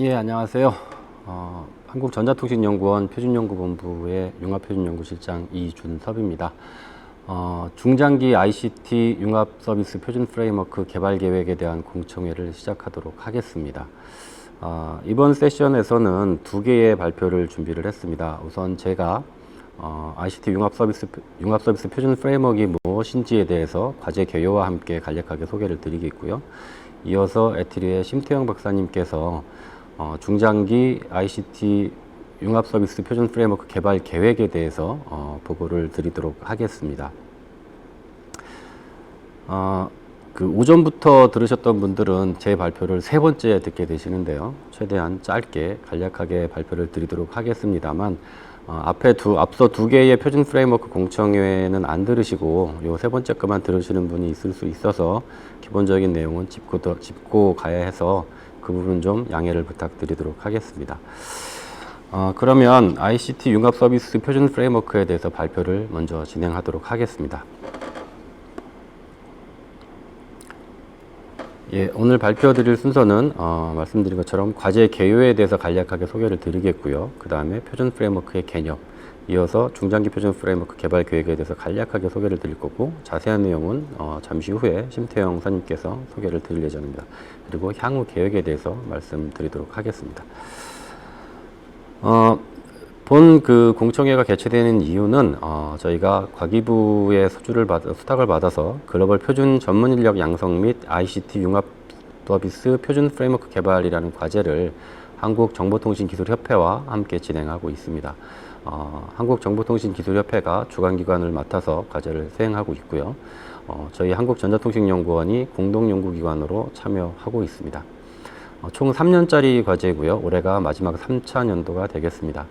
예, 안녕하세요. 한국전자통신연구원 표준연구본부의 융합표준연구실장 이준섭입니다. 중장기 ICT 융합서비스 표준 프레임워크 개발 계획에 대한 공청회를 시작하도록 하겠습니다. 이번 세션에서는 두 개의 발표를 준비를 했습니다. 우선 제가 ICT 융합서비스 표준 프레임워크가 무엇인지에 대해서 과제 개요와 함께 간략하게 소개를 드리겠고요. 이어서 에트리의 심태영 박사님께서 중장기 ICT 융합서비스 표준 프레임워크 개발 계획에 대해서 보고를 드리도록 하겠습니다. 오전부터 들으셨던 분들은 제 발표를 세 번째 듣게 되시는데요. 최대한 짧게 간략하게 발표를 드리도록 하겠습니다만 앞서 두 개의 표준 프레임워크 공청회는 안 들으시고 요 세 번째 거만 들으시는 분이 있을 수 있어서 기본적인 내용은 짚고 가야 해서 그 부분 좀 양해를 부탁드리도록 하겠습니다. 그러면 ICT 융합 서비스 표준 프레임워크에 대해서 발표를 먼저 진행하도록 하겠습니다. 예, 오늘 발표드릴 순서는 말씀드린 것처럼 과제 개요에 대해서 간략하게 소개를 드리겠고요. 그 다음에 표준 프레임워크의 개념, 이어서 중장기 표준 프레임워크 개발 계획에 대해서 간략하게 소개를 드릴 거고, 자세한 내용은 잠시 후에 심태영 사님께서 소개를 드릴 예정입니다. 그리고 향후 계획에 대해서 말씀드리도록 하겠습니다. 본 공청회가 개최되는 이유는 저희가 과기부의 수탁을 받아서 글로벌 표준 전문 인력 양성 및 ICT 융합 서비스 표준 프레임워크 개발이라는 과제를 한국정보통신기술협회와 함께 진행하고 있습니다. 한국정보통신기술협회가 주관기관을 맡아서 과제를 수행하고 있고요. 저희 한국전자통신연구원이 공동연구기관으로 참여하고 있습니다. 총 3년짜리 과제이고요. 올해가 마지막 3차 년도가 되겠습니다.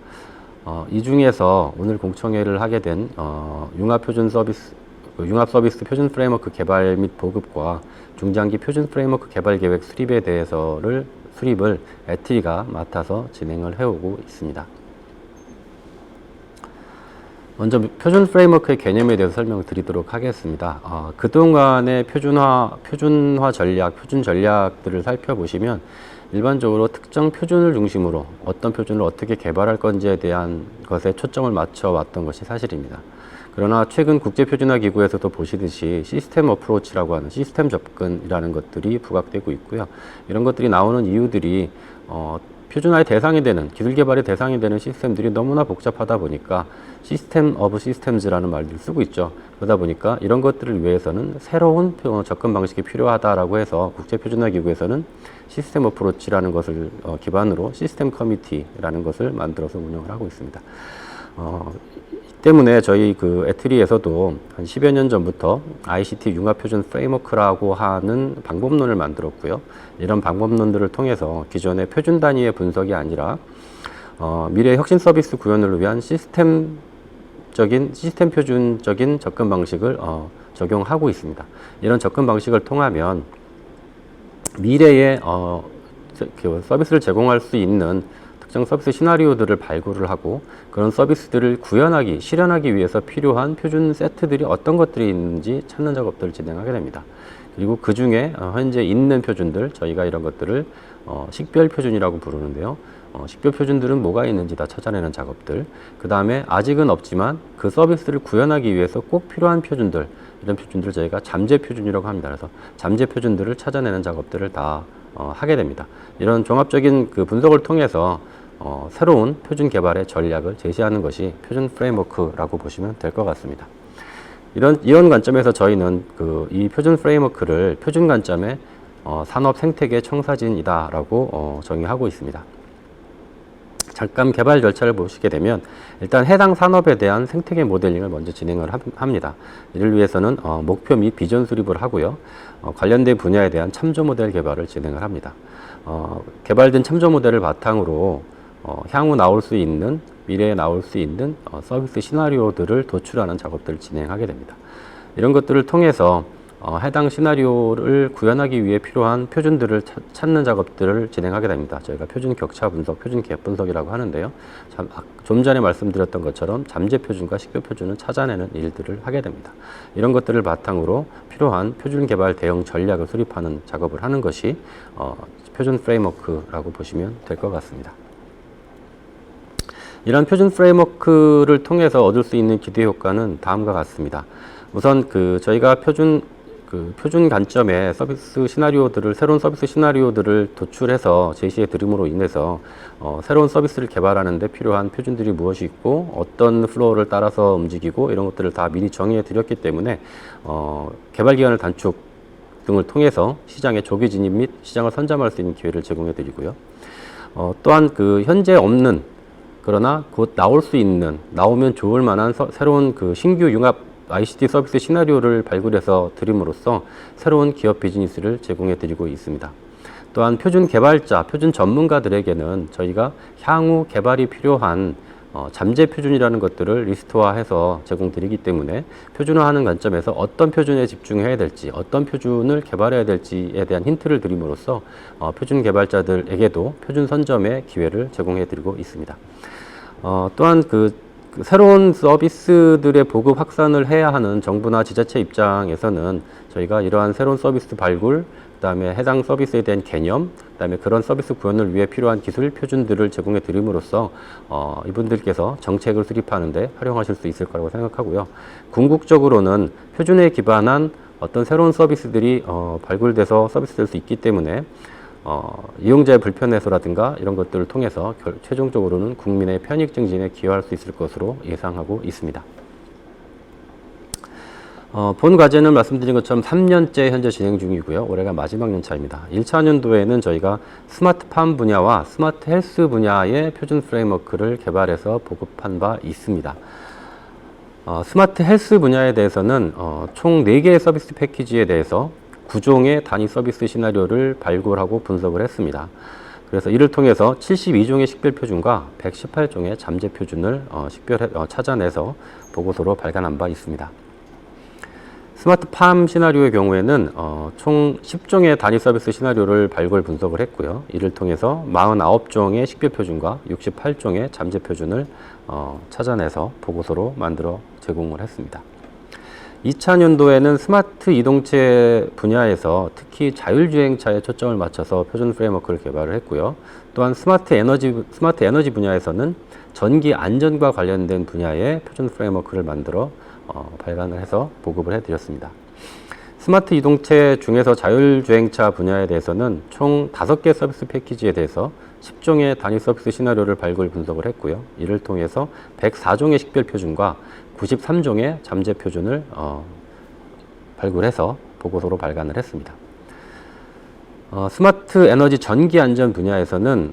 이 중에서 오늘 공청회를 하게 된 융합 서비스 표준 프레임워크 개발 및 보급과 중장기 표준 프레임워크 개발 계획 수립을 에트리가 맡아서 진행을 해오고 있습니다. 먼저 표준 프레임워크의 개념에 대해서 설명을 드리도록 하겠습니다. 그동안의 표준화 전략, 표준 전략들을 살펴보시면 일반적으로 특정 표준을 중심으로 어떤 표준을 어떻게 개발할 건지에 대한 것에 초점을 맞춰 왔던 것이 사실입니다. 그러나 최근 국제표준화기구에서도 보시듯이 시스템 어프로치라고 하는 시스템 접근이라는 것들이 부각되고 있고요. 이런 것들이 나오는 이유들이 표준화의 대상이 되는, 기술 개발의 대상이 되는 시스템들이 너무나 복잡하다 보니까 시스템 오브 시스템즈라는 말들을 쓰고 있죠. 그러다 보니까 이런 것들을 위해서는 새로운 접근 방식이 필요하다라고 해서 국제표준화기구에서는 시스템 어프로치라는 것을 기반으로 시스템 커미티라는 것을 만들어서 운영을 하고 있습니다. 때문에 저희 에트리에서도 한 10여 년 전부터 ICT 융합표준 프레임워크라고 하는 방법론을 만들었고요. 이런 방법론들을 통해서 기존의 표준 단위의 분석이 아니라 미래 혁신 서비스 구현을 위한 시스템 표준적인 접근 방식을 적용하고 있습니다. 이런 접근 방식을 통하면 미래에 서비스를 제공할 수 있는 특정 서비스 시나리오들을 발굴을 하고 그런 서비스들을 실현하기 위해서 필요한 표준 세트들이 어떤 것들이 있는지 찾는 작업들을 진행하게 됩니다. 그리고 그 중에 현재 있는 표준들, 저희가 이런 것들을 식별 표준이라고 부르는데요. 식별 표준들은 뭐가 있는지 다 찾아내는 작업들, 그 다음에 아직은 없지만 그 서비스를 구현하기 위해서 꼭 필요한 표준들, 이런 표준들을 저희가 잠재 표준이라고 합니다. 그래서 잠재 표준들을 찾아내는 작업들을 다 하게 됩니다. 이런 종합적인 분석을 통해서 새로운 표준 개발의 전략을 제시하는 것이 표준 프레임워크라고 보시면 될 것 같습니다. 이런 관점에서 저희는 이 표준 프레임워크를 표준 관점의 산업 생태계 청사진이다라고 정의하고 있습니다. 잠깐 개발 절차를 보시게 되면 일단 해당 산업에 대한 생태계 모델링을 먼저 진행을 합니다. 이를 위해서는 목표 및 비전 수립을 하고요. 관련된 분야에 대한 참조 모델 개발을 진행을 합니다. 개발된 참조 모델을 바탕으로 향후 미래에 나올 수 있는 서비스 시나리오들을 도출하는 작업들을 진행하게 됩니다. 이런 것들을 통해서 해당 시나리오를 구현하기 위해 필요한 표준들을 찾는 작업들을 진행하게 됩니다. 저희가 표준 격차 분석, 표준 갭 분석이라고 하는데요. 좀 전에 말씀드렸던 것처럼 잠재 표준과 식별 표준을 찾아내는 일들을 하게 됩니다. 이런 것들을 바탕으로 필요한 표준 개발 대응 전략을 수립하는 작업을 하는 것이 표준 프레임워크라고 보시면 될 것 같습니다. 이런 표준 프레임워크를 통해서 얻을 수 있는 기대 효과는 다음과 같습니다. 우선 저희가 표준 관점의 서비스 시나리오들을, 새로운 서비스 시나리오들을 도출해서 제시해 드림으로 인해서 새로운 서비스를 개발하는 데 필요한 표준들이 무엇이 있고 어떤 플로우를 따라서 움직이고 이런 것들을 다 미리 정의해 드렸기 때문에 개발 기간을 단축 등을 통해서 시장에 조기 진입 및 시장을 선점할 수 있는 기회를 제공해 드리고요. 또한 현재 없는 그러나 곧 나올 수 있는, 나오면 좋을 만한 새로운 신규 융합 ICT 서비스 시나리오를 발굴해서 드림으로써 새로운 기업 비즈니스를 제공해 드리고 있습니다. 또한 표준 개발자, 표준 전문가들에게는 저희가 향후 개발이 필요한 잠재 표준이라는 것들을 리스트화해서 제공드리기 때문에 표준화하는 관점에서 어떤 표준에 집중해야 될지, 어떤 표준을 개발해야 될지에 대한 힌트를 드림으로써 표준 개발자들에게도 표준 선점의 기회를 제공해 드리고 있습니다. 또한 새로운 서비스들의 보급 확산을 해야 하는 정부나 지자체 입장에서는 저희가 이러한 새로운 서비스 발굴, 그다음에 해당 서비스에 대한 개념, 그다음에 그런 서비스 구현을 위해 필요한 기술 표준들을 제공해 드림으로써 이분들께서 정책을 수립하는 데 활용하실 수 있을 거라고 생각하고요. 궁극적으로는 표준에 기반한 어떤 새로운 서비스들이 발굴돼서 서비스될 수 있기 때문에 이용자의 불편 해소라든가 이런 것들을 통해서 최종적으로는 국민의 편익 증진에 기여할 수 있을 것으로 예상하고 있습니다. 본 과제는 말씀드린 것처럼 3년째 현재 진행 중이고요. 올해가 마지막 연차입니다. 1차 년도에는 저희가 스마트팜 분야와 스마트 헬스 분야의 표준 프레임워크를 개발해서 보급한 바 있습니다. 스마트 헬스 분야에 대해서는 총 4개의 서비스 패키지에 대해서 9종의 단위 서비스 시나리오를 발굴하고 분석을 했습니다. 그래서 이를 통해서 72종의 식별 표준과 118종의 잠재 표준을 찾아내서 보고서로 발간한 바 있습니다. 스마트팜 시나리오의 경우에는 총 10종의 단위 서비스 시나리오를 발굴 분석을 했고요. 이를 통해서 49종의 식별 표준과 68종의 잠재 표준을 찾아내서 보고서로 만들어 제공을 했습니다. 2차 년도에는 스마트 이동체 분야에서 특히 자율주행차에 초점을 맞춰서 표준 프레임워크를 개발을 했고요. 또한 스마트 에너지 분야에서는 전기 안전과 관련된 분야의 표준 프레임워크를 만들어 발간을 해서 보급을 해드렸습니다. 스마트 이동체 중에서 자율주행차 분야에 대해서는 총 5개 서비스 패키지에 대해서 10종의 단위 서비스 시나리오를 발굴 분석을 했고요. 이를 통해서 104종의 식별 표준과 93종의 잠재 표준을 발굴해서 보고서로 발간을 했습니다. 스마트 에너지 전기 안전 분야에서는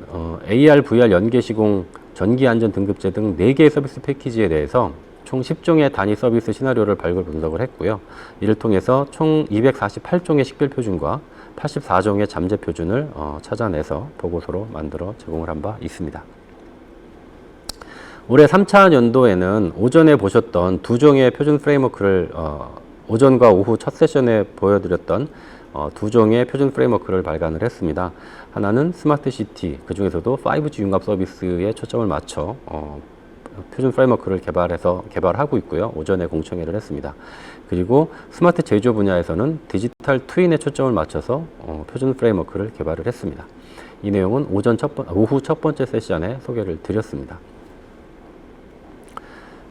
AR, VR 연계 시공, 전기 안전 등급제 등 4개의 서비스 패키지에 대해서 총 10종의 단위 서비스 시나리오를 발굴 분석을 했고요. 이를 통해서 총 248종의 식별 표준과 84종의 잠재 표준을 찾아내서 보고서로 만들어 제공을 한 바 있습니다. 올해 3차 연도에는 오전에 보셨던 2종의 표준 프레임워크를 오전과 오후 첫 세션에 보여드렸던 2종의 표준 프레임워크를 발간을 했습니다. 하나는 스마트시티, 그 중에서도 5G 융합 서비스에 초점을 맞춰 표준 프레임워크를 개발하고 있고요. 오전에 공청회를 했습니다. 그리고 스마트 제조 분야에서는 디지털 트윈에 초점을 맞춰서 표준 프레임워크를 개발을 했습니다. 이 내용은 오후 첫 번째 세션에 소개를 드렸습니다.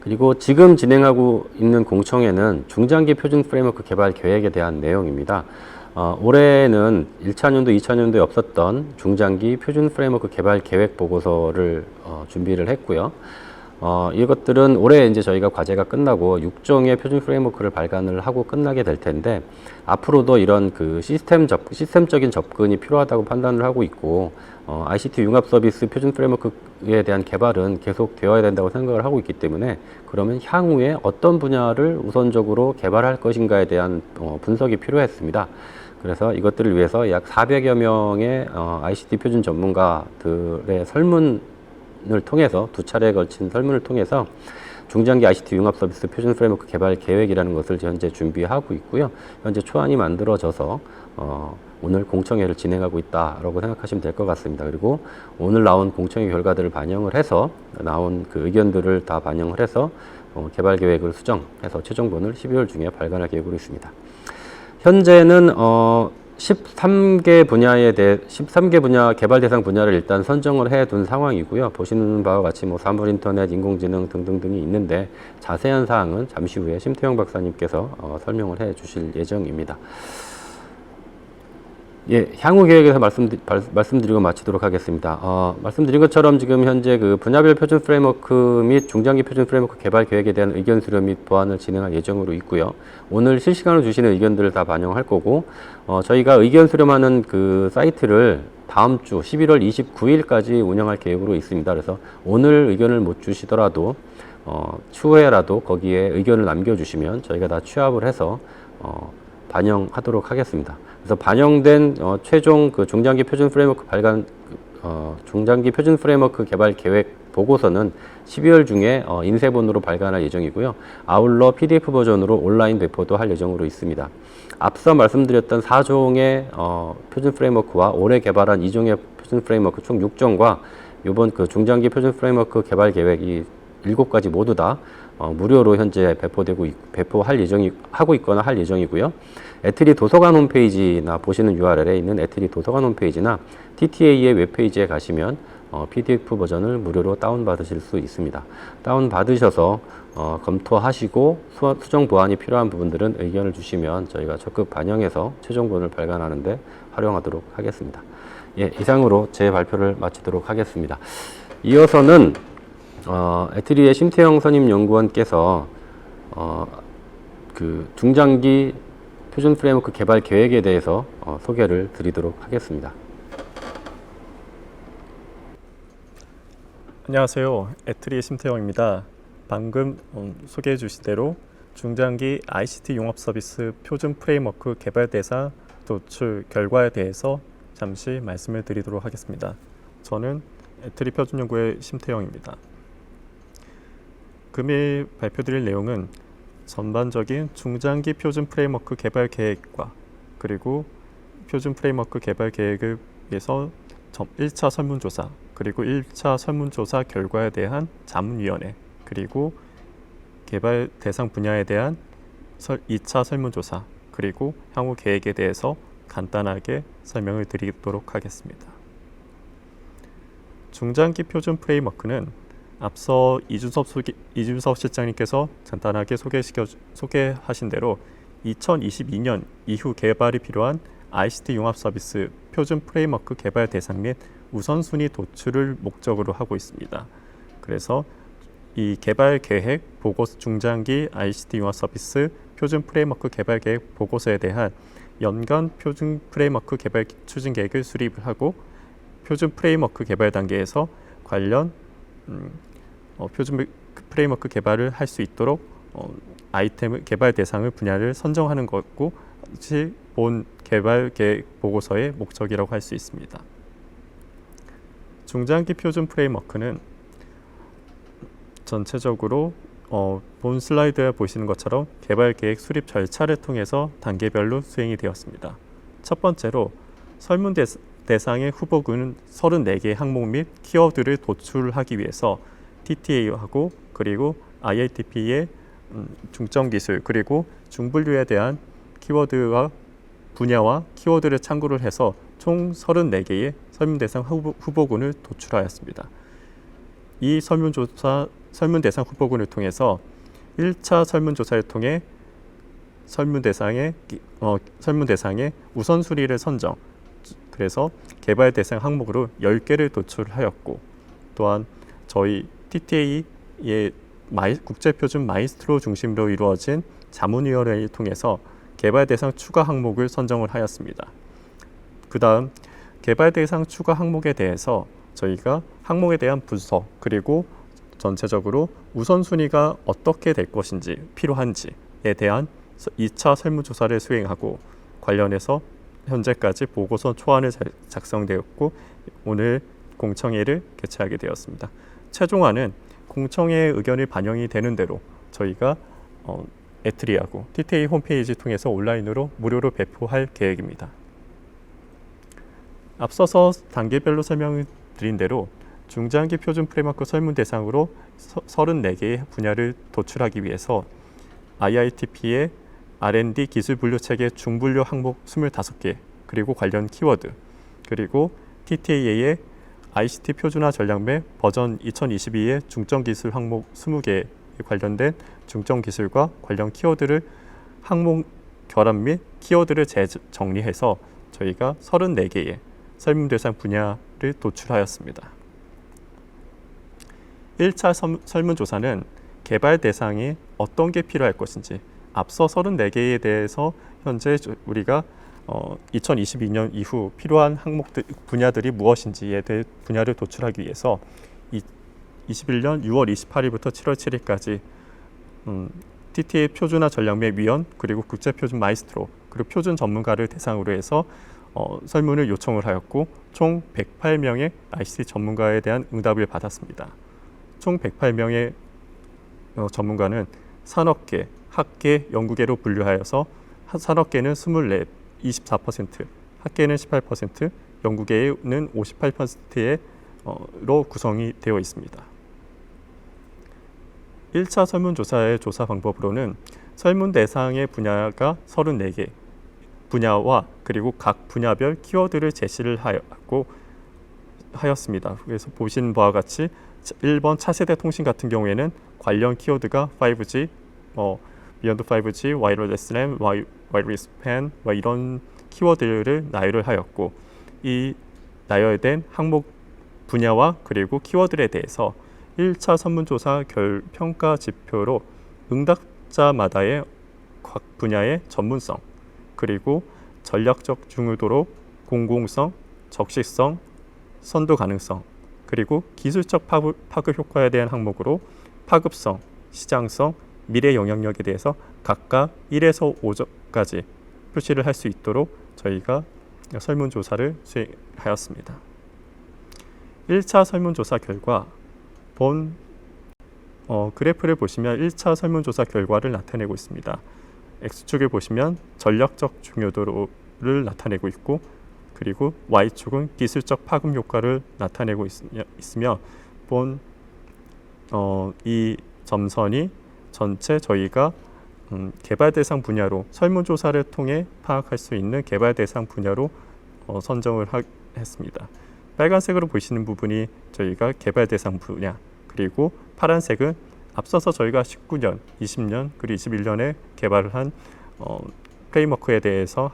그리고 지금 진행하고 있는 공청회는 중장기 표준 프레임워크 개발 계획에 대한 내용입니다. 올해는 1차 년도, 2차 년도에 없었던 중장기 표준 프레임워크 개발 계획 보고서를 준비를 했고요. 이것들은 올해 이제 저희가 과제가 끝나고 6종의 표준 프레임워크를 발간을 하고 끝나게 될 텐데, 앞으로도 이런 시스템적인 접근이 필요하다고 판단을 하고 있고, ICT 융합 서비스 표준 프레임워크에 대한 개발은 계속 되어야 된다고 생각을 하고 있기 때문에, 그러면 향후에 어떤 분야를 우선적으로 개발할 것인가에 대한 분석이 필요했습니다. 그래서 이것들을 위해서 약 400여 명의 ICT 표준 전문가들의 설문을 통해서 2차례에 걸친 설문을 통해서 중장기 ICT 융합 서비스 표준 프레임워크 개발 계획이라는 것을 현재 준비하고 있고요. 현재 초안이 만들어져서 오늘 공청회를 진행하고 있다라고 생각하시면 될 것 같습니다. 그리고 오늘 나온 공청회 결과들을 반영을 해서 나온 그 의견들을 다 반영을 해서 개발 계획을 수정해서 최종본을 12월 중에 발간할 계획으로 있습니다. 현재는 13개 분야에 대해 13개 분야 개발 대상 분야를 일단 선정을 해 둔 상황이고요. 보시는 바와 같이 뭐 사물 인터넷, 인공지능 등등등이 있는데 자세한 사항은 잠시 후에 심태영 박사님께서 설명을 해 주실 예정입니다. 예, 향후 계획에서 말씀드리고 마치도록 하겠습니다. 말씀드린 것처럼 지금 현재 그 분야별 표준 프레임워크 및 중장기 표준 프레임워크 개발 계획에 대한 의견 수렴 및 보완을 진행할 예정으로 있고요. 오늘 실시간으로 주시는 의견들을 다 반영할 거고, 저희가 의견 수렴하는 그 사이트를 다음 주 11월 29일까지 운영할 계획으로 있습니다. 그래서 오늘 의견을 못 주시더라도 추후에라도 거기에 의견을 남겨주시면 저희가 다 취합을 해서 반영하도록 하겠습니다. 그래서 반영된 최종 그 중장기 표준 프레임워크 중장기 표준 프레임워크 개발 계획 보고서는 12월 중에 인쇄본으로 발간할 예정이고요. 아울러 PDF 버전으로 온라인 배포도 할 예정으로 있습니다. 앞서 말씀드렸던 4종의 표준 프레임워크와 올해 개발한 2종의 표준 프레임워크 총 6종과 이번 그 중장기 표준 프레임워크 개발 계획이 7가지 모두 다 무료로 현재 배포할 하고 있거나 할 예정이고요. 애트리 도서관 홈페이지나 보시는 URL에 있는 애트리 도서관 홈페이지나 TTA의 웹페이지에 가시면 PDF 버전을 무료로 다운받으실 수 있습니다. 다운받으셔서 검토하시고 수정 보완이 필요한 부분들은 의견을 주시면 저희가 적극 반영해서 최종본을 발간하는 데 활용하도록 하겠습니다. 예, 이상으로 제 발표를 마치도록 하겠습니다. 이어서는 애트리의 심태영 선임연구원께서 그 중장기 표준 프레임워크 개발 계획에 대해서 소개를 드리도록 하겠습니다. 안녕하세요. 애트리의 심태영입니다. 방금 소개해 주신 대로 중장기 ICT 융합 서비스 표준 프레임워크 개발 대상 도출 결과에 대해서 잠시 말씀을 드리도록 하겠습니다. 저는 애트리 표준연구의 심태영입니다. 금일 발표드릴 내용은 전반적인 중장기 표준 프레임워크 개발 계획과 그리고 표준 프레임워크 개발 계획을 위해서 1차 설문조사 그리고 1차 설문조사 결과에 대한 자문위원회 그리고 개발 대상 분야에 대한 2차 설문조사 그리고 향후 계획에 대해서 간단하게 설명을 드리도록 하겠습니다. 중장기 표준 프레임워크는 앞서 이준섭 실장님께서 간단하게 소개하신 대로 2022년 이후 개발이 필요한 ICT 융합 서비스 표준 프레임워크 개발 대상 및 우선순위 도출을 목적으로 하고 있습니다. 그래서 이 개발 계획 보고서 중장기 ICT 융합 서비스 표준 프레임워크 개발 계획 보고서에 대한 연간 표준 프레임워크 개발 추진 계획을 수립을 하고 표준 프레임워크 개발 단계에서 관련 표준 프레임워크 개발을 할 수 있도록 개발 대상을 분야를 선정하는 것고 이것이 본 개발 계획 보고서의 목적이라고 할 수 있습니다. 중장기 표준 프레임워크는 전체적으로 본 슬라이드에 보시는 것처럼 개발 계획 수립 절차를 통해서 단계별로 수행이 되었습니다. 첫 번째로 설문 대상의 후보군은 34개의 항목 및 키워드를 도출하기 위해서 TTA하고 그리고 IATP의 중점 기술 그리고 중분류에 대한 키워드와 분야와 키워드를 참고를 해서 총 34개의 설문 대상 후보군을 도출하였습니다. 이 설문 대상 후보군을 통해서 1차 설문조사를 통해 설문 대상의 우선순위를 선정, 그래서 개발 대상 항목으로 10개를 도출하였고, 또한 저희 TTA의 국제표준 마이스트로 중심으로 이루어진 자문위원회를 통해서 개발 대상 추가 항목을 선정을 하였습니다. 그 다음 개발 대상 추가 항목에 대해서 저희가 항목에 대한 분석 그리고 전체적으로 우선순위가 어떻게 될 것인지 필요한지에 대한 2차 설문조사를 수행하고 관련해서 현재까지 보고서 초안을 작성되었고 오늘 공청회를 개최하게 되었습니다. 최종안은 공청회의 의견이 반영이 되는 대로 저희가 애트리하고 TTA 홈페이지 통해서 온라인으로 무료로 배포할 계획입니다. 앞서서 단계별로 설명을 드린 대로 중장기 표준 프레임워크 설문 대상으로 34개의 분야를 도출하기 위해서 IITP의 R&D 기술 분류 체계 중분류 항목 25개 그리고 관련 키워드, 그리고 TTA의 ICT 표준화 전략 맵 버전 2022의 중점 기술 항목 20개에 관련된 중점 기술과 관련 키워드를 항목 결합 및 키워드를 재정리해서 저희가 34개의 설문 대상 분야를 도출하였습니다. 1차 설문조사는 개발 대상이 어떤 게 필요할 것인지, 앞서 34개에 대해서 현재 우리가 2022년 이후 필요한 항목들, 분야들이 무엇인지에 대해 분야를 도출하기 위해서 21년 6월 28일부터 7월 7일까지 TTA 표준화 전략맵 위원, 그리고 국제표준 마이스트로, 그리고 표준 전문가를 대상으로 해서 설문을 요청을 하였고, 총 108명의 ICT 전문가에 대한 응답을 받았습니다. 총 108명의 전문가는 산업계, 학계, 연구계로 분류하여서 산업계는 24, 24%, 학계는 18%, 연구계는 58%로 구성이 되어 있습니다. 1차 설문조사의 조사 방법으로는 설문 대상의 분야가 34개 분야와 그리고 각 분야별 키워드를 제시를 하였습니다. 그래서 보시는 바와 같이 1번 차세대 통신 같은 경우에는 관련 키워드가 5G, Beyond 5G, Wireless LAN, Wireless PAN 이런 키워드를 나열을 하였고, 이 나열된 항목 분야와 그리고 키워드에 대해서 1차 설문조사 평가 지표로 응답자마다의 각 분야의 전문성, 그리고 전략적 중요도로 공공성, 적시성, 선도 가능성, 그리고 기술적 파급 효과에 대한 항목으로 파급성, 시장성, 미래 영향력에 대해서 각각 1에서 5점까지 표시를 할 수 있도록 저희가 설문조사를 수행하였습니다. 1차 설문조사 결과 그래프를 보시면 1차 설문조사 결과를 나타내고 있습니다. X축을 보시면 전략적 중요도를 나타내고 있고, 그리고 Y축은 기술적 파급 효과를 나타내고 있으며 이 점선이 전체 저희가 개발 대상 분야로 설문조사를 통해 파악할 수 있는 개발 대상 분야로 선정을 했습니다. 빨간색으로 보시는 부분이 저희가 개발 대상 분야, 그리고 파란색은 앞서서 저희가 19년, 20년, 그리고 21년에 개발을 한 프레임워크에 대해서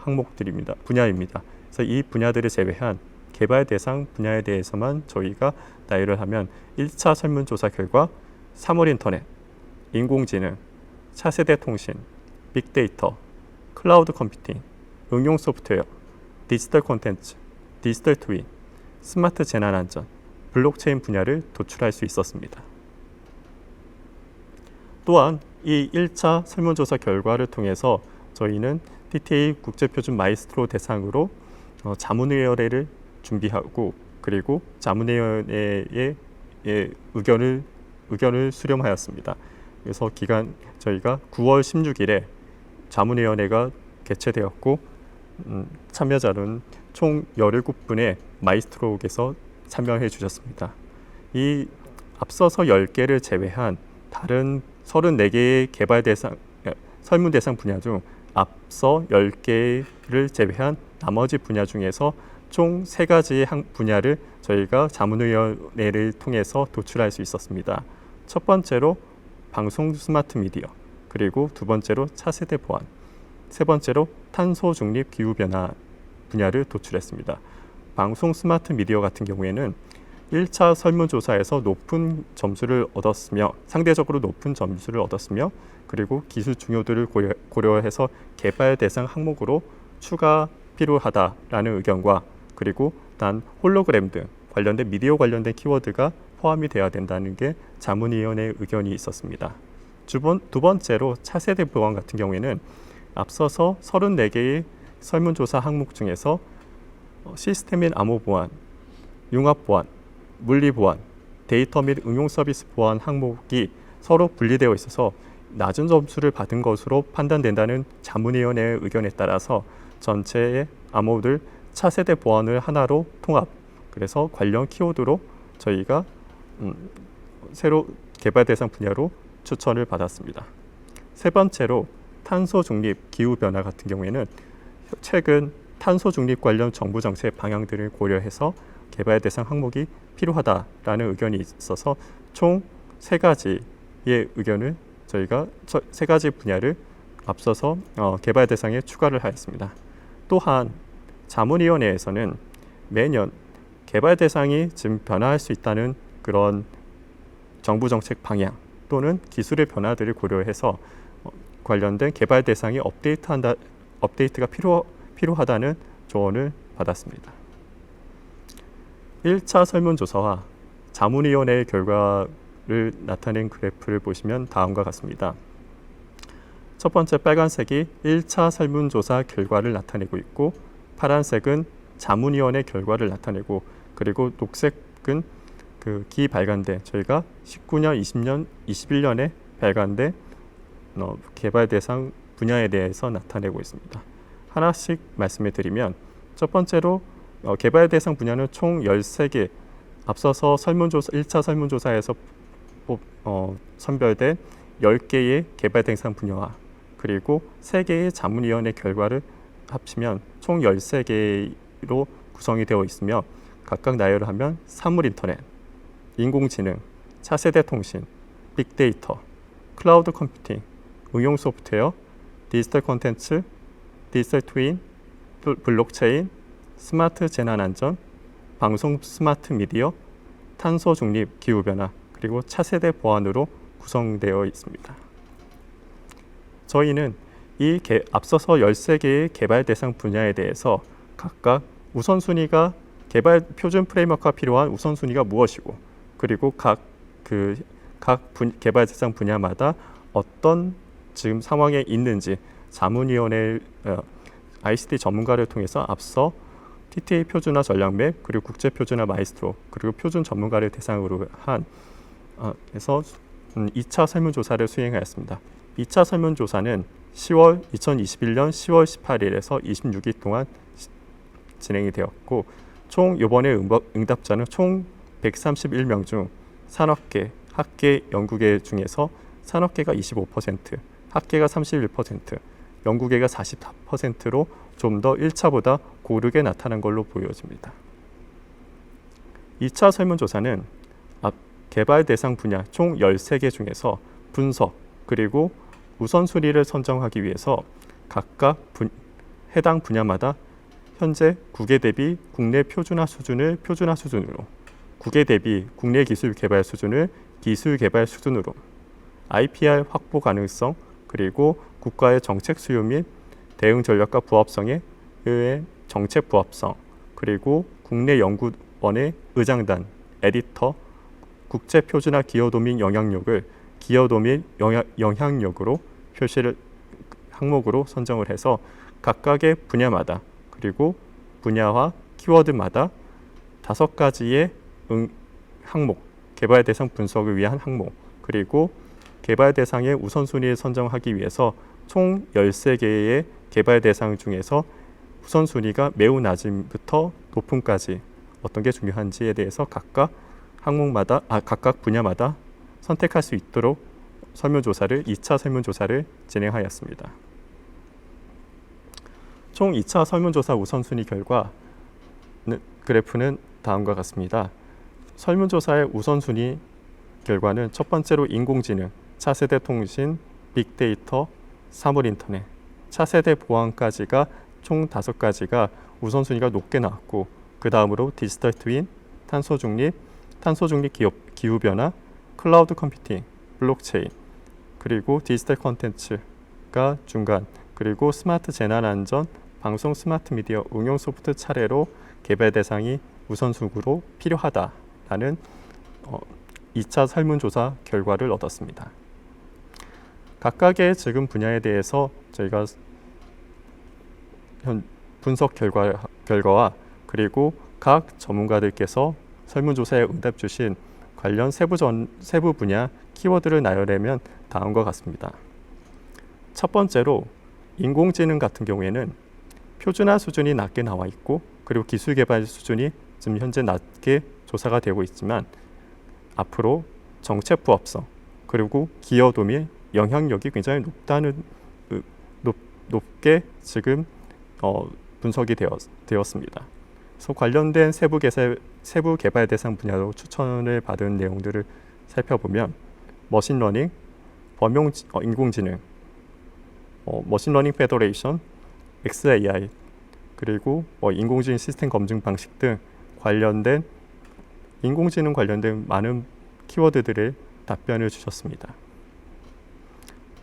분야입니다. 그래서 이 분야들을 제외한 개발 대상 분야에 대해서만 저희가 나열을 하면 1차 설문조사 결과 사물 인터넷, 인공지능, 차세대 통신, 빅데이터, 클라우드 컴퓨팅, 응용 소프트웨어, 디지털 콘텐츠, 디지털 트윈, 스마트 재난안전, 블록체인 분야를 도출할 수 있었습니다. 또한 이 1차 설문조사 결과를 통해서 저희는 TTA 국제표준 마이스트로 대상으로 자문위원회를 준비하고, 그리고 자문위원회의 의견을 수렴하였습니다. 그래서 저희가 9월 16일에 자문위원회가 개최되었고, 참여자는 총 17분의 마이스트로께서 참여해 주셨습니다. 이 앞서서 10개를 제외한 다른 34개의 설문 대상 분야 중 앞서 10개를 제외한 나머지 분야 중에서 총 3가지의 분야를 저희가 자문위원회를 통해서 도출할 수 있었습니다. 첫 번째로 방송 스마트 미디어, 그리고 두 번째로 차세대 보안, 세 번째로 탄소 중립 기후 변화 분야를 도출했습니다. 방송 스마트 미디어 같은 경우에는 1차 설문조사에서 상대적으로 높은 점수를 얻었으며, 그리고 기술 중요도를 고려해서 개발 대상 항목으로 추가 필요하다라는 의견과, 그리고 단 홀로그램 등 관련된 미디어 관련된 키워드가 포함이 되어야 된다는 게 자문위원회의 의견이 있었습니다. 두 번째로 차세대 보안 같은 경우에는 앞서서 34개의 설문조사 항목 중에서 시스템 및 암호 보안, 융합 보안, 물리 보안, 데이터 및 응용 서비스 보안 항목이 서로 분리되어 있어서 낮은 점수를 받은 것으로 판단된다는 자문위원회의 의견에 따라서 전체의 암호들 차세대 보안을 하나로 통합, 그래서 관련 키워드로 저희가 새로 개발 대상 분야로 추천을 받았습니다. 세 번째로 탄소 중립 기후 변화 같은 경우에는 최근 탄소 중립 관련 정부 정책 방향들을 고려해서 개발 대상 항목이 필요하다라는 의견이 있어서 총 3가지의 의견을 저희가 3가지 분야를 앞서서 개발 대상에 추가를 하였습니다. 또한 자문위원회에서는 매년 개발 대상이 지금 변화할 수 있다는 그런 정부 정책 방향 또는 기술의 변화들을 고려해서 관련된 개발 대상이 업데이트가 필요하다는 조언을 받았습니다. 1차 설문조사와 자문위원회의 결과를 나타낸 그래프를 보시면 다음과 같습니다. 첫 번째 빨간색이 1차 설문조사 결과를 나타내고 있고 파란색은 자문위원회 결과를 나타내고 그리고 녹색은 그 기발간된 저희가 19년, 20년, 21년에 발간된 개발 대상 분야에 대해서 나타내고 있습니다. 하나씩 말씀을 드리면 첫 번째로 개발 대상 분야는 총 13개 앞서서 1차 설문조사에서 선별된 10개의 개발 대상 분야와 그리고 3개의 자문위원회 결과를 합치면 총 13개로 구성이 되어 있으며 각각 나열을 하면 사물인터넷, 인공지능, 차세대 통신, 빅데이터, 클라우드 컴퓨팅, 응용 소프트웨어, 디지털 콘텐츠, 디지털 트윈, 블록체인, 스마트 재난안전, 방송 스마트 미디어, 탄소 중립 기후변화, 그리고 차세대 보안으로 구성되어 있습니다. 저희는 앞서서 13개의 개발 대상 분야에 대해서 각각 우선순위가 개발 표준 프레임워크가 필요한 우선순위가 무엇이고 그리고 각 개발 대상 분야마다 어떤 지금 상황에 있는지 자문위원회 ICT 전문가를 통해서 앞서 TTA 표준화 전략맵 그리고 국제 표준화 마이스트로 그리고 표준 전문가를 대상으로 해서 2차 설문조사를 수행하였습니다. 2차 설문조사는 2021년 10월 18일에서 26일 동안 진행이 되었고 총 이번에 응답자는 총 131명 중 산업계, 학계, 연구계 중에서 산업계가 25%, 학계가 31%, 연구계가 44%로 좀 더 1차보다 고르게 나타난 걸로 보여집니다. 2차 설문조사는 개발 대상 분야 총 13개 중에서 분석 그리고 우선순위를 선정하기 위해서 각각 해당 분야마다 현재 국외 대비 국내 표준화 수준을 표준화 수준으로, 국외 대비 국내 기술 개발 수준을 기술 개발 수준으로, IPR 확보 가능성 그리고 국가의 정책 수요 및 대응 전략과 부합성에 의해 정책 부합성 그리고 국내 연구원의 의장단, 에디터, 국제 표준화 기여도 및 영향력을 기여도 및 영향력으로 표시를 항목으로 선정을 해서 각각의 분야마다 그리고 분야와 키워드마다 5가지의 항목, 개발 대상 분석을 위한 항목 그리고 개발 대상의 우선순위를 선정하기 위해서 총 13개의 개발 대상 중에서 우선순위가 매우 낮음부터 높음까지 어떤 게 중요한지에 대해서 각각 항목마다 각각 분야마다 선택할 수 있도록 설문조사를 2차 설문조사를 진행하였습니다. 총 2차 설문조사 우선순위 결과 그래프는 다음과 같습니다. 설문조사의 우선순위 결과는 첫 번째로 인공지능, 차세대 통신, 빅데이터, 사물인터넷, 차세대 보안까지가 총 5가지가 우선순위가 높게 나왔고 그 다음으로 디지털 트윈, 탄소 중립 기후변화, 클라우드 컴퓨팅, 블록체인, 그리고 디지털 콘텐츠가 중간, 그리고 스마트 재난안전, 방송 스마트 미디어, 응용 소프트 차례로 개발 대상이 우선순위로 필요하다라는 2차 설문조사 결과를 얻었습니다. 각각의 지금 분야에 대해서 저희가 분석 결과와 그리고 각 전문가들께서 설문조사에 응답 주신 관련 세부 분야 키워드를 나열하면 다음과 같습니다. 첫 번째로 인공지능 같은 경우에는 표준화 수준이 낮게 나와 있고 그리고 기술 개발 수준이 지금 현재 낮게 조사가 되고 있지만 앞으로 정책 부합성 그리고 기여도 및 영향력이 굉장히 높게 지금 분석이 되었습니다. 그래서 관련된 세부 개발 대상 분야로 추천을 받은 내용들을 살펴보면 머신러닝, 인공지능, 머신러닝 페더레이션, XAI, 그리고 인공지능 시스템 검증 방식 등 관련된 인공지능 관련된 많은 키워드들의 답변을 주셨습니다.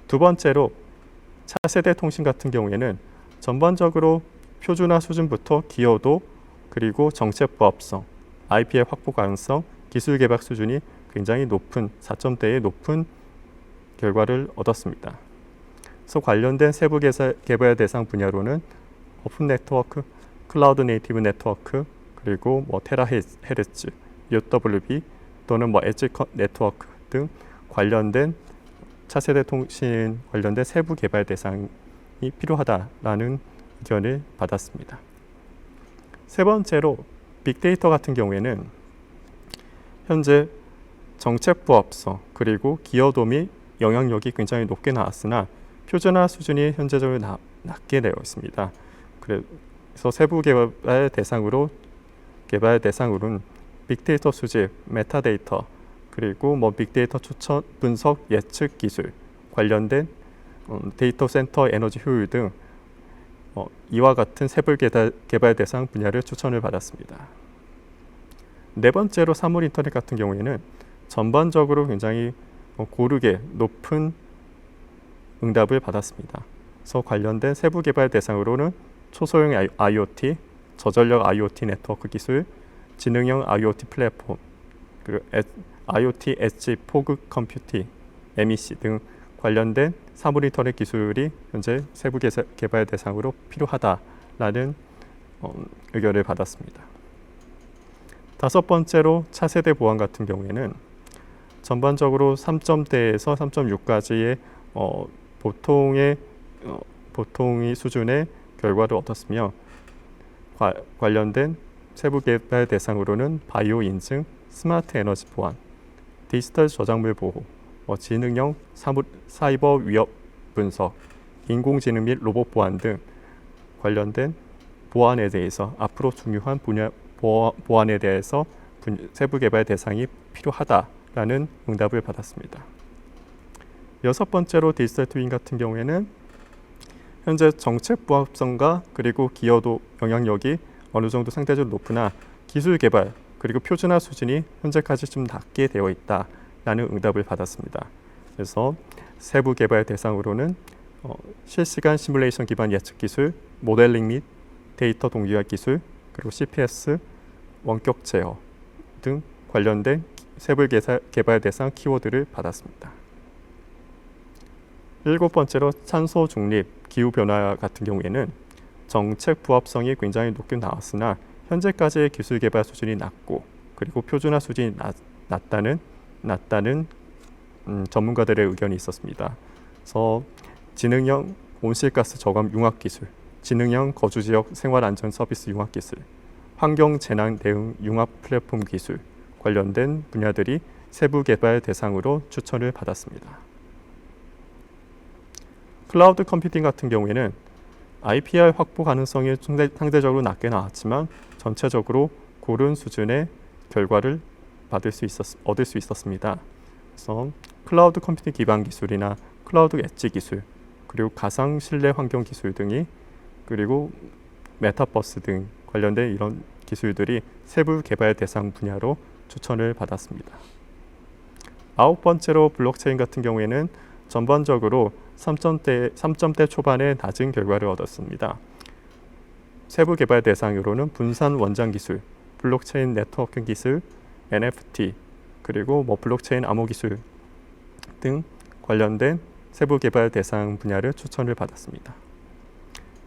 두 번째로 차세대 통신 같은 경우에는 전반적으로 표준화 수준부터 기여도 그리고 정책 부합성, IP의 확보 가능성, 기술 개발 수준이 굉장히 높은 4점대의 높은 결과를 얻었습니다. 그래서 관련된 세부 개발 대상 분야로는 오픈 네트워크, 클라우드 네이티브 네트워크, 그리고 테라헤르츠, UWB 또는 엣지 네트워크 등 관련된 차세대 통신 관련된 세부 개발 대상이 필요하다라는 의견을 받았습니다. 세 번째로 빅데이터 같은 경우에는 현재 정책 부합성 그리고 기여도 및 영향력이 굉장히 높게 나왔으나 표준화 수준이 현재적으로 낮게 되어 있습니다. 그래서 세부 개발 대상으로는 빅데이터 수집, 메타데이터, 그리고 빅데이터 추천, 분석, 예측 기술 관련된 데이터 센터 에너지 효율 등 이와 같은 세부 개발 대상 분야를 추천을 받았습니다. 네 번째로 사물 인터넷 같은 경우에는 전반적으로 굉장히 고르게 높은 응답을 받았습니다. 그래서 관련된 세부 개발 대상으로는 초소형 IoT, 저전력 IoT 네트워크 기술, 지능형 IoT 플랫폼, 그리고 IoT 엣지 포그 컴퓨팅, MEC 등 관련된 사물 인터넷 기술이 현재 세부 개발 대상으로 필요하다라는 의견을 받았습니다. 다섯 번째로 차세대 보안 같은 경우에는 전반적으로 3점대에서 3.6까지의 보통의 수준의 결과를 얻었으며 관련된 세부 개발 대상으로는 바이오 인증, 스마트 에너지 보안, 디지털 저작물 보호, 지능형 사이버 위협 분석, 인공지능 및 로봇 보안 등 관련된 보안에 대해서 앞으로 중요한 분야 보안에 대해서 세부 개발 대상이 필요하다라는 응답을 받았습니다. 여섯 번째로 디지털 트윈 같은 경우에는 현재 정책 부합성과 그리고 기여도 영향력이 어느 정도 상대적으로 높으나 기술 개발 그리고 표준화 수준이 현재까지 좀 낮게 되어 있다라는 응답을 받았습니다. 그래서 세부 개발 대상으로는 실시간 시뮬레이션 기반 예측 기술, 모델링 및 데이터 동기화 기술, 그리고 CPS, 원격 제어 등 관련된 세부 개발 대상 키워드를 받았습니다. 일곱 번째로 탄소 중립, 기후 변화 같은 경우에는 정책 부합성이 굉장히 높게 나왔으나 현재까지의 기술 개발 수준이 낮고 그리고 표준화 수준이 낮다는 전문가들의 의견이 있었습니다. 그래서 지능형 온실가스 저감 융합 기술, 지능형 거주지역 생활안전 서비스 융합 기술, 환경 재난 대응 융합 플랫폼 기술 관련된 분야들이 세부 개발 대상으로 추천을 받았습니다. 클라우드 컴퓨팅 같은 경우에는 IPR 확보 가능성이 상대적으로 낮게 나왔지만 전체적으로 고른 수준의 결과를 얻을 수 있었습니다. 그래서 클라우드 컴퓨팅 기반 기술이나 클라우드 엣지 기술, 그리고 가상 실내 환경 기술 등이 그리고 메타버스 등 관련된 이런 기술들이 세부 개발 대상 분야로 추천을 받았습니다. 아홉 번째로 블록체인 같은 경우에는 전반적으로 3점대 초반의 낮은 결과를 얻었습니다. 세부 개발 대상으로는 분산 원장 기술, 블록체인 네트워킹 기술, NFT, 그리고 블록체인 암호 기술 등 관련된 세부 개발 대상 분야를 추천을 받았습니다.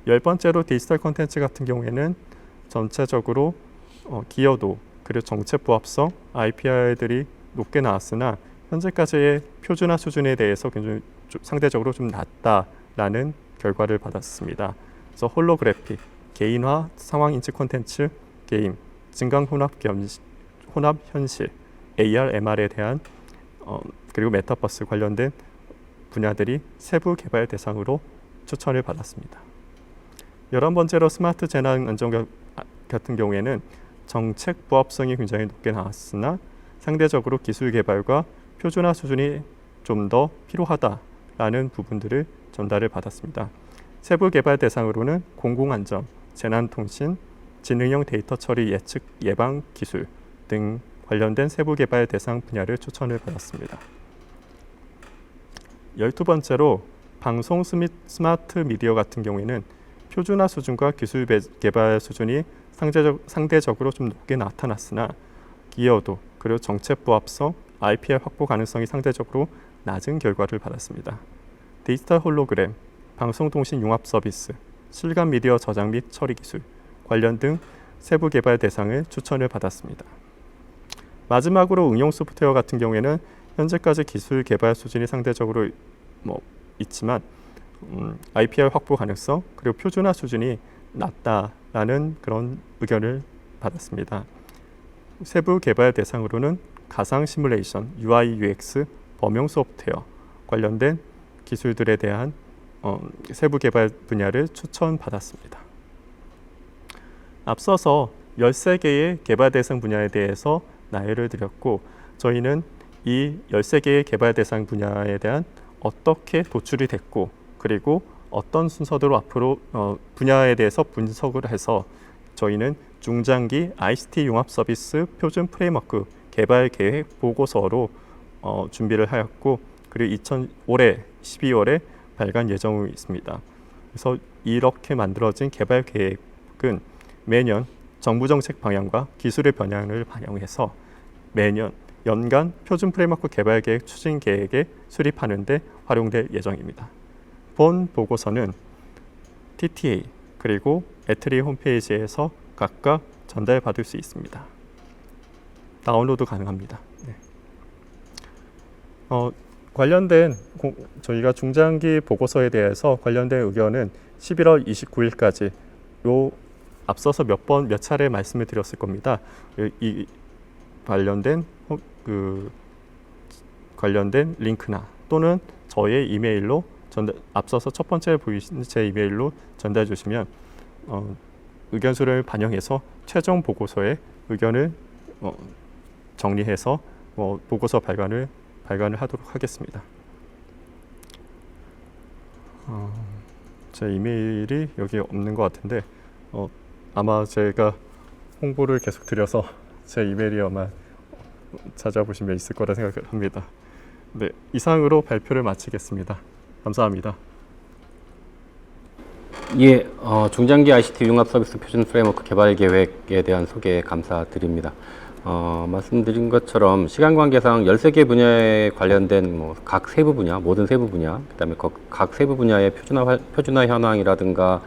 열 번째로 디지털 콘텐츠 같은 경우에는 전체적으로 기여도 그리고 정책 부합성, IPR들이 높게 나왔으나 현재까지의 표준화 수준에 대해서 굉장히 상대적으로 좀 낮다라는 결과를 받았습니다. 그래서 홀로그래픽, 개인화 상황 인식 콘텐츠, 게임, 증강 혼합 현실, AR, MR에 대한 그리고 메타버스 관련된 분야들이 세부 개발 대상으로 추천을 받았습니다. 11번째로 스마트 재난 안전 같은 경우에는 정책 부합성이 굉장히 높게 나왔으나 상대적으로 기술 개발과 표준화 수준이 좀 더 필요하다라는 부분들을 전달을 받았습니다. 세부 개발 대상으로는 공공안전, 재난통신, 지능형 데이터 처리 예측 예방 기술 등 관련된 세부 개발 대상 분야를 추천을 받았습니다. 12번째로 방송 스마트 미디어 같은 경우에는 표준화 수준과 기술 개발 수준이 상대적으로 좀 높게 나타났으나 기여도 그리고 정책 부합성, IPR 확보 가능성이 상대적으로 낮은 결과를 받았습니다. 디지털 홀로그램, 방송통신 융합 서비스, 실감 미디어 저장 및 처리 기술 관련 등 세부 개발 대상을 추천을 받았습니다. 마지막으로 응용 소프트웨어 같은 경우에는 현재까지 기술 개발 수준이 상대적으로 있지만 IPR 확보 가능성 그리고 표준화 수준이 낮다라는 그런 의견을 받았습니다. 세부 개발 대상으로는 가상 시뮬레이션, UI, UX, 범용 소프트웨어 관련된 기술들에 대한 세부 개발 분야를 추천받았습니다. 앞서서 13개의 개발 대상 분야에 대해서 나열을 드렸고 저희는 이 13개의 개발 대상 분야에 대한 어떻게 도출이 됐고 그리고 어떤 순서대로 앞으로 분야에 대해서 분석을 해서 저희는 중장기 ICT 융합 서비스 표준 프레임워크 개발 계획 보고서로 준비를 하였고 그리고 올해 12월에 발간 예정이 있습니다. 그래서 이렇게 만들어진 개발 계획은 매년 정부 정책 방향과 기술의 변화를 반영해서 매년 연간 표준 프레임워크 개발 계획 추진 계획에 수립하는 데 활용될 예정입니다. 본 보고서는 TTA 그리고 에트리 홈페이지에서 각각 전달받을 수 있습니다. 다운로드 가능합니다. 네. 관련된 저희가 중장기 보고서에 대해서 관련된 의견은 11월 29일까지 앞서서 몇 차례 말씀을 드렸을 겁니다. 이 관련된 관련된 링크나 또는 저의 이메일로 앞서서 첫 번째 보이신 제 이메일로 전달해 주시면 의견수를 반영해서 최종 보고서의 의견을 정리해서 보고서 발간을 하도록 하겠습니다. 제 이메일이 여기 없는 것 같은데 아마 제가 홍보를 계속 드려서 제 이메일이 아마 찾아보시면 있을 거라 생각합니다. 네, 이상으로 발표를 마치겠습니다. 감사합니다. 예, 중장기 ICT 융합 서비스 표준 프레임워크 개발 계획에 대한 소개 감사드립니다. 말씀드린 것처럼 시간 관계상 13개 분야에 관련된 각 세부 분야, 모든 세부 분야, 그다음에 각 세부 분야의 표준화 현황이라든가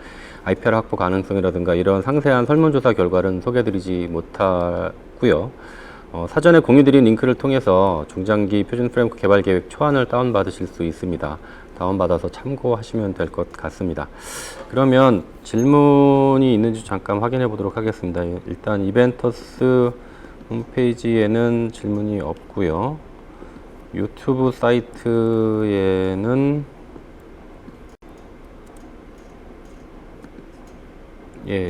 IPR 확보 가능성이라든가 이런 상세한 설문조사 결과는 소개드리지 못하고요. 사전에 공유드린 링크를 통해서 중장기 표준 프레임워크 개발 계획 초안을 다운받으실 수 있습니다. 다운받아서 참고하시면 될 것 같습니다. 그러면 질문이 있는지 잠깐 확인해 보도록 하겠습니다. 일단 이벤터스 홈페이지에는 질문이 없고요. 유튜브 사이트에는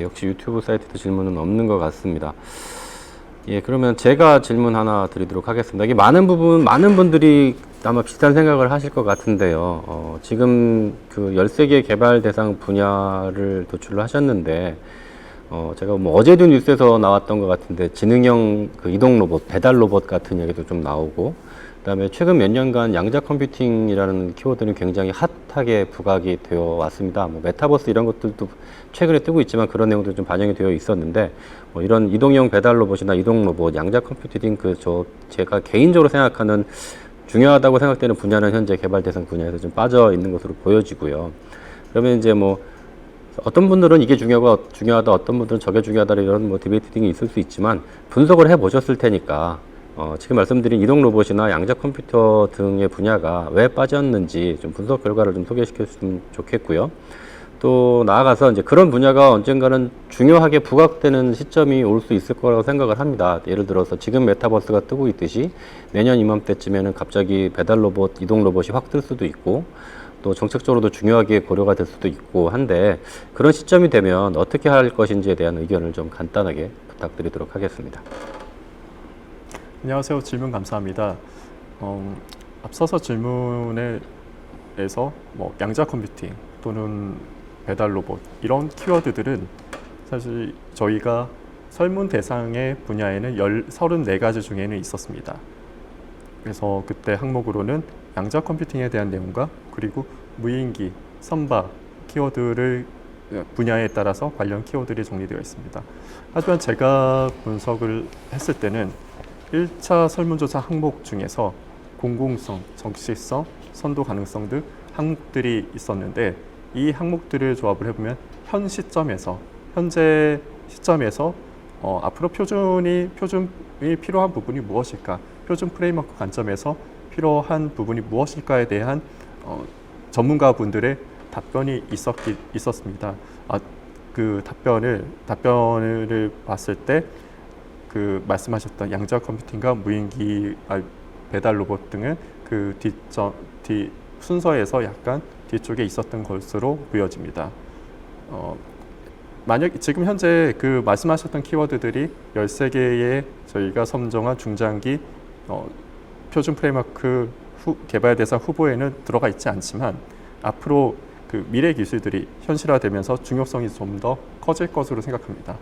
역시 유튜브 사이트도 질문은 없는 것 같습니다. 그러면 제가 질문 하나 드리도록 하겠습니다. 이게 많은 분들이 아마 비슷한 생각을 하실 것 같은데요. 지금 그 13개 개발 대상 분야를 도출을 하셨는데, 제가 어제도 뉴스에서 나왔던 것 같은데, 지능형 그 이동 로봇, 배달 로봇 같은 얘기도 좀 나오고, 그 다음에 최근 몇 년간 양자 컴퓨팅이라는 키워드는 굉장히 핫하게 부각이 되어 왔습니다. 메타버스 이런 것들도 최근에 뜨고 있지만 그런 내용도 좀 반영이 되어 있었는데, 이런 이동형 배달 로봇이나 이동 로봇, 양자 컴퓨팅 제가 개인적으로 생각하는 중요하다고 생각되는 분야는 현재 개발 대상 분야에서 좀 빠져 있는 것으로 보여지고요. 그러면 이제 어떤 분들은 이게 중요하다, 어떤 분들은 저게 중요하다 이런 디베이트 등이 있을 수 있지만 분석을 해 보셨을 테니까 지금 말씀드린 이동 로봇이나 양자 컴퓨터 등의 분야가 왜 빠졌는지 좀 분석 결과를 좀 소개시켜 주시면 좋겠고요. 또 나아가서 이제 그런 분야가 언젠가는 중요하게 부각되는 시점이 올 수 있을 거라고 생각을 합니다. 예를 들어서 지금 메타버스가 뜨고 있듯이 내년 이맘때쯤에는 갑자기 배달 로봇, 이동 로봇이 확 뜰 수도 있고, 또 정책적으로도 중요하게 고려가 될 수도 있고 한데 그런 시점이 되면 어떻게 할 것인지에 대한 의견을 좀 간단하게 부탁드리도록 하겠습니다. 안녕하세요. 질문 감사합니다. 앞서서 질문에서 뭐 양자 컴퓨팅 또는 배달 로봇 이런 키워드들은 사실 저희가 설문 대상의 분야에는 34가지 중에는 있었습니다. 그래서 그때 항목으로는 양자 컴퓨팅에 대한 내용과 그리고 무인기, 선박 키워드를 분야에 따라서 관련 키워드들이 정리되어 있습니다. 하지만 제가 분석을 했을 때는 1차 설문조사 항목 중에서 공공성, 정치성, 선도 가능성 등 항목들이 있었는데 이 항목들을 조합을 해보면 현재 시점에서 앞으로 표준이 필요한 부분이 무엇일까? 표준 프레임워크 관점에서 필요한 부분이 무엇일까에 대한 전문가분들의 답변이 있었습니다. 그 답변을 봤을 때 그 말씀하셨던 양자 컴퓨팅과 무인기 배달 로봇 등은 그 순서에서 약간 뒤쪽에 있었던 것으로 보여집니다. 만약 지금 현재 그 말씀하셨던 키워드들이 13개의 저희가 선정한 중장기 표준 프레임워크 개발 대상 후보에는 들어가 있지 않지만 앞으로 그 미래 기술들이 현실화되면서 중요성이 좀 더 커질 것으로 생각합니다.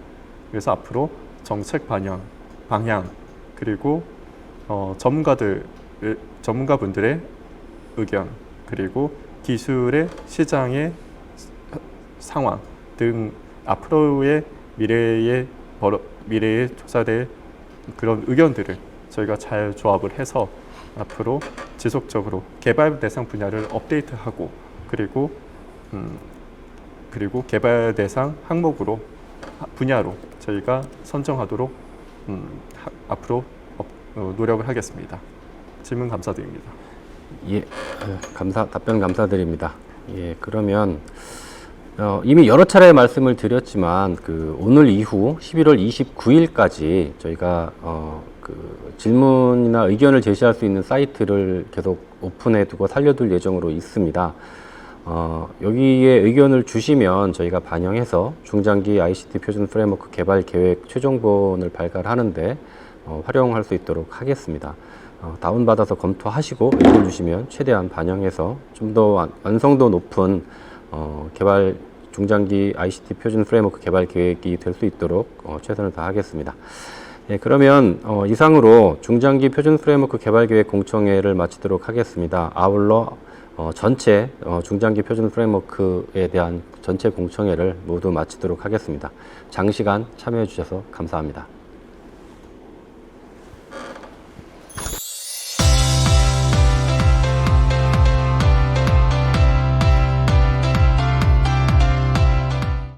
그래서 앞으로 정책 방향 그리고 전문가분들의 의견 그리고 기술의 시장의 상황 등 앞으로의 미래에 조사될 그런 의견들을 저희가 잘 조합을 해서 앞으로 지속적으로 개발 대상 분야를 업데이트하고 그리고 개발 대상 항목으로 분야로 저희가 선정하도록 앞으로 노력을 하겠습니다. 질문 감사드립니다. 예, 답변 감사드립니다. 예, 그러면 이미 여러 차례 말씀을 드렸지만 오늘 이후 11월 29일까지 저희가 그 질문이나 의견을 제시할 수 있는 사이트를 계속 오픈해 두고 살려둘 예정으로 있습니다. 여기에 의견을 주시면 저희가 반영해서 중장기 ICT 표준 프레임워크 개발 계획 최종본을 발간하는데 활용할 수 있도록 하겠습니다. 다운받아서 검토하시고 의견 주시면 최대한 반영해서 좀 더 완성도 높은 중장기 ICT 표준 프레임워크 개발 계획이 될 수 있도록 최선을 다하겠습니다. 예, 그러면 이상으로 중장기 표준 프레임워크 개발 계획 공청회를 마치도록 하겠습니다. 아울러 전체 중장기 표준 프레임워크에 대한 전체 공청회를 모두 마치도록 하겠습니다. 장시간 참여해 주셔서 감사합니다.